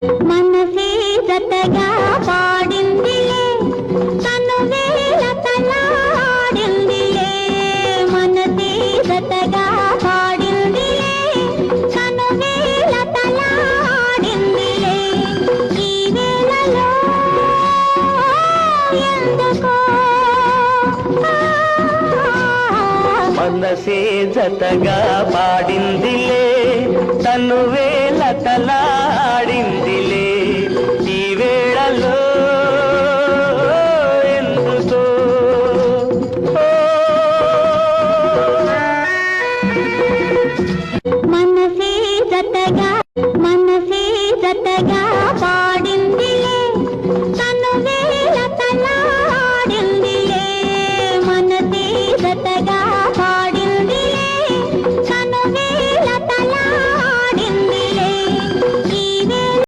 మనసే జతగా పాడిందిలే తను వేళతలాడిందిలే మనసే జతగా పాడిందిలే తను వేళతలాడిందిలే ఈ వేళలో ఎందుకో మనసే జతగా పాడిందిలే తను వేళతలాడిందిలే ఈ వేళలో ఎందుకో మనసే జతగా